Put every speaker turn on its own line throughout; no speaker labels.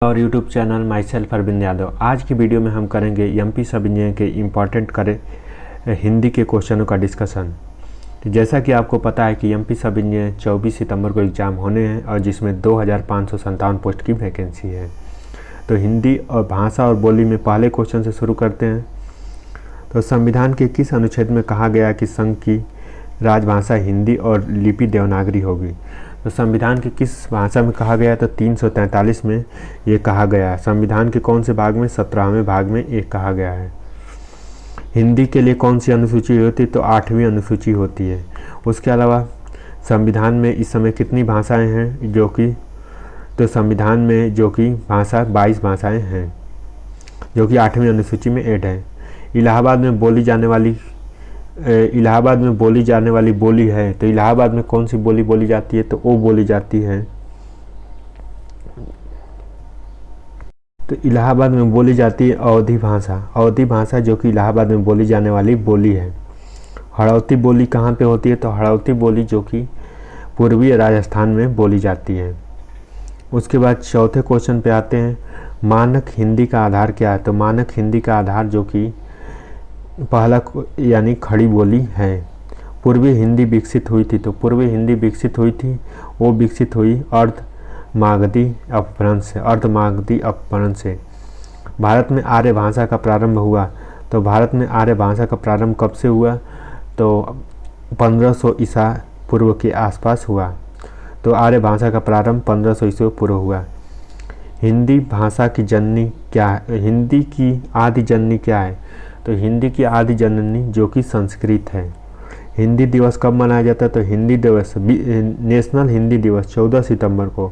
और YouTube channel myself Arvind Yadav. आज की वीडियो में हम करेंगे एमपी सब इंजीनियर के इम्पॉर्टेंट हिंदी के क्वेश्चनों का डिस्कशन। तो जैसा कि आपको पता है कि एमपी सब इंजीनियर 24 सितंबर को एग्ज़ाम होने हैं और जिसमें 2557 पोस्ट की वैकेंसी है। तो हिंदी और भाषा और बोली में पहले क्वेश्चन से शुरू करते हैं। तो संविधान के किस अनुच्छेद में कहा गया कि संघ की राजभाषा हिंदी और लिपि देवनागरी होगी? तो संविधान के किस भाषा में कहा गया? तो 343 में ये कहा गया। संविधान के कौन से भाग में? 17वें भाग में ये कहा गया है। हिंदी के लिए कौन सी अनुसूची होती है? तो 8वीं अनुसूची होती है। उसके अलावा संविधान में इस समय कितनी भाषाएं हैं तो संविधान में जो कि भाषा 22 भाषाएं हैं जो कि 8वीं अनुसूची में ऐड है। इलाहाबाद में बोली जाने वाली बोली है। तो इलाहाबाद में कौन सी बोली बोली जाती है? तो वो बोली जाती है, तो इलाहाबाद में बोली जाती है अवधी भाषा। अवधी भाषा जो कि इलाहाबाद में बोली जाने वाली बोली है। हड़ौती बोली कहाँ पे होती है? तो हड़ौती बोली जो कि पूर्वी राजस्थान में बोली जाती है। उसके बाद चौथे क्वेश्चन पे आते हैं, मानक हिंदी का आधार क्या है? तो मानक हिंदी का आधार जो कि पहला यानी खड़ी बोली है। पूर्वी हिंदी विकसित हुई थी। तो पूर्वी हिंदी विकसित हुई थी, वो विकसित हुई अर्धमागधी अपभ्रंश से। भारत में आर्य भाषा का प्रारंभ हुआ। तो भारत में आर्य भाषा का प्रारंभ कब से हुआ? तो 1500 ईसा पूर्व के आसपास हुआ। तो आर्य भाषा का प्रारंभ 1500 ईसा पूर्व हुआ। हिंदी भाषा की जननी क्या है? हिंदी की आदि जननी क्या है? तो हिंदी की आदि जननी जो कि संस्कृत है। हिंदी दिवस कब मनाया जाता है? तो हिंदी दिवस नेशनल हिंदी दिवस 14 सितंबर को।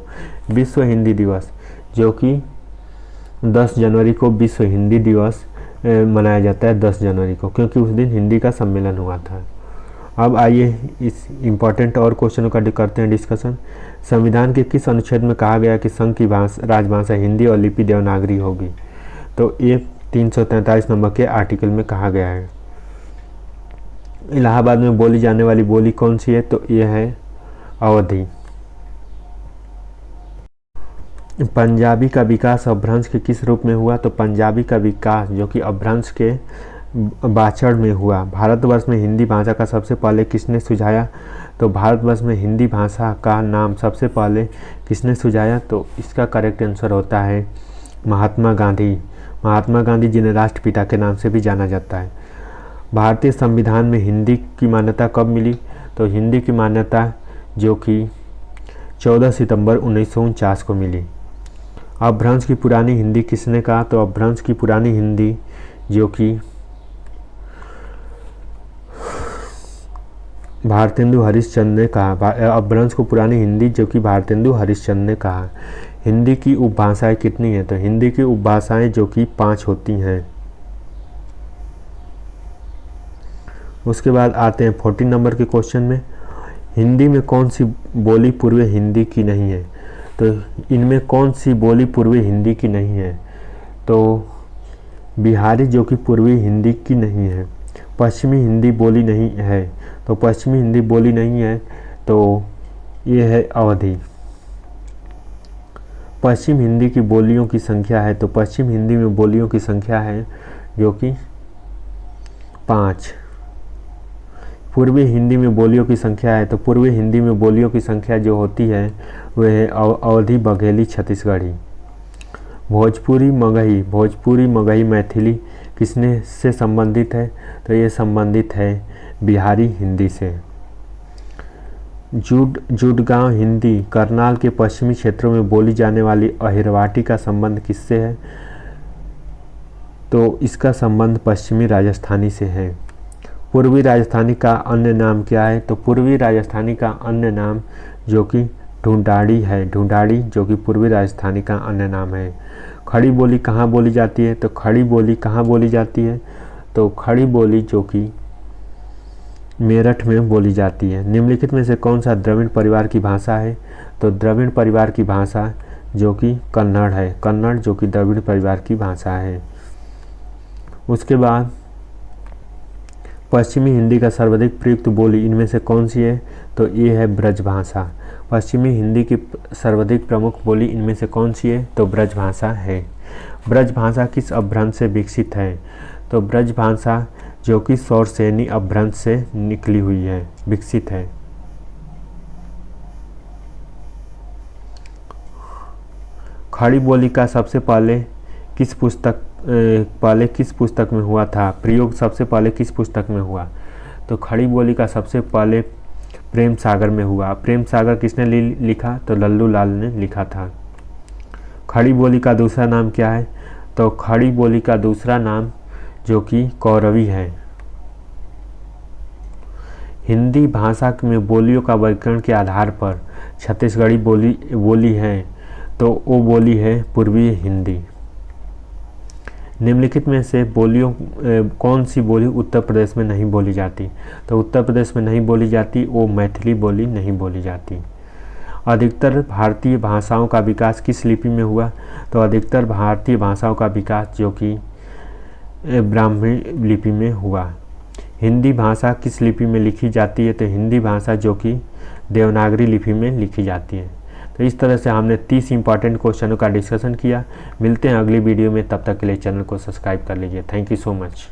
विश्व हिंदी दिवस जो कि 10 जनवरी को विश्व हिंदी दिवस मनाया जाता है 10 जनवरी को, क्योंकि उस दिन हिंदी का सम्मेलन हुआ था। अब आइए इस इम्पॉर्टेंट और क्वेश्चनों का करते हैं डिस्कशन। संविधान के किस अनुच्छेद में कहा गया कि संघ की राजभाषा हिंदी और लिपि देवनागरी होगी? तो ये 343 नंबर के आर्टिकल में कहा गया है। इलाहाबाद में बोली जाने वाली बोली कौन सी है? तो यह है अवधी। पंजाबी का विकास अपभ्रंश के किस रूप में हुआ? तो पंजाबी का विकास जो कि अपभ्रंश के बाछड़ में हुआ। भारतवर्ष में हिंदी भाषा का सबसे पहले किसने सुझाया? तो भारतवर्ष में हिंदी भाषा का नाम सबसे पहले किसने सुझाया? तो इसका करेक्ट आंसर होता है महात्मा गांधी। महात्मा गांधी जिन्हें राष्ट्रपिता के नाम से भी जाना जाता है। भारतीय संविधान में हिंदी की मान्यता कब मिली? तो हिंदी की मान्यता जो कि 14 सितंबर 1949 को मिली। अपभ्रंश की पुरानी हिंदी किसने कहा? तो अपभ्रंश की पुरानी हिंदी जो कि भारतेंदु हरिश्चंद्र ने कहा। अपभ्रंश को पुरानी हिंदी जो कि भारतेंदु हरिश्चंद्र ने कहा। हिंदी की उपभाषाएं कितनी हैं? तो हिंदी की उपभाषाएं जो कि 5 होती हैं। उसके बाद आते हैं 14 नंबर के क्वेश्चन में। हिंदी में कौन सी बोली पूर्वी हिंदी की नहीं है? तो इनमें कौन सी बोली पूर्वी हिंदी की नहीं है? तो बिहारी जो कि पूर्वी हिंदी की नहीं है। पश्चिमी हिंदी बोली नहीं है। तो पश्चिमी हिंदी बोली नहीं है, तो ये है अवधी। पश्चिम हिंदी की बोलियों की संख्या है। तो पश्चिम हिंदी में बोलियों की संख्या है जो कि 5। पूर्वी हिंदी में बोलियों की संख्या है। तो पूर्वी हिंदी में बोलियों की संख्या जो होती है वह है अवधी, बघेली, छत्तीसगढ़ी। भोजपुरी मगही मैथिली किसने से संबंधित है? तो ये संबंधित है बिहारी हिंदी से। जुड़गांव हिंदी करनाल के पश्चिमी क्षेत्रों में बोली जाने वाली अहिरवाटी का संबंध किससे है? तो इसका संबंध पश्चिमी राजस्थानी से है। पूर्वी राजस्थानी का अन्य नाम क्या है? तो पूर्वी राजस्थानी का अन्य नाम जो कि ढूंढाड़ी है। ढूंढाड़ी जो कि पूर्वी राजस्थानी का अन्य नाम है। खड़ी बोली कहाँ बोली जाती है? तो खड़ी बोली कहाँ बोली जाती है? तो खड़ी बोली जो कि मेरठ में बोली जाती है। निम्नलिखित में से कौन सा द्रविड़ परिवार की भाषा है? तो द्रविड़ परिवार की भाषा जो कि कन्नड़ है। कन्नड़ जो कि द्रविड़ परिवार की भाषा है। उसके बाद पश्चिमी हिंदी का सर्वाधिक प्रयुक्त बोली इनमें से कौन सी है? तो ये है ब्रजभाषा। पश्चिमी हिंदी की सर्वाधिक प्रमुख बोली इनमें से कौन सी है? तो ब्रज भाषा है। ब्रज भाषा किस अपभ्रंश से विकसित है? तो ब्रज भाषा जो कि सौरसेनी अपभ्रंश से निकली हुई है, विकसित है। खड़ी बोली का सबसे पहले किस पुस्तक में हुआ था? प्रयोग सबसे पहले किस पुस्तक में हुआ? तो खड़ी बोली का सबसे पहले प्रेम सागर में हुआ। प्रेम सागर किसने लिखा? तो लल्लू लाल ने लिखा था। खड़ी बोली का दूसरा नाम क्या है? तो खड़ी बोली का दूसरा नाम जो कि कौरवी है। हिंदी भाषा में बोलियों का वर्गीकरण के आधार पर छत्तीसगढ़ी बोली है, तो वो बोली है पूर्वी हिंदी। निम्नलिखित में से बोलियों कौन सी बोली उत्तर प्रदेश में नहीं बोली जाती? तो उत्तर प्रदेश में नहीं बोली जाती वो मैथिली बोली नहीं बोली जाती। अधिकतर भारतीय भाषाओं का विकास किस लिपि में हुआ? तो अधिकतर भारतीय भाषाओं का विकास जो कि ब्राह्मी लिपि में हुआ। हिंदी भाषा किस लिपि में लिखी जाती है? तो हिंदी भाषा जो कि देवनागरी लिपि में लिखी जाती है। तो इस तरह से हमने 30 इंपॉर्टेंट क्वेश्चनों का डिस्कशन किया। मिलते हैं अगली वीडियो में, तब तक के लिए चैनल को सब्सक्राइब कर लीजिए। Thank you so much.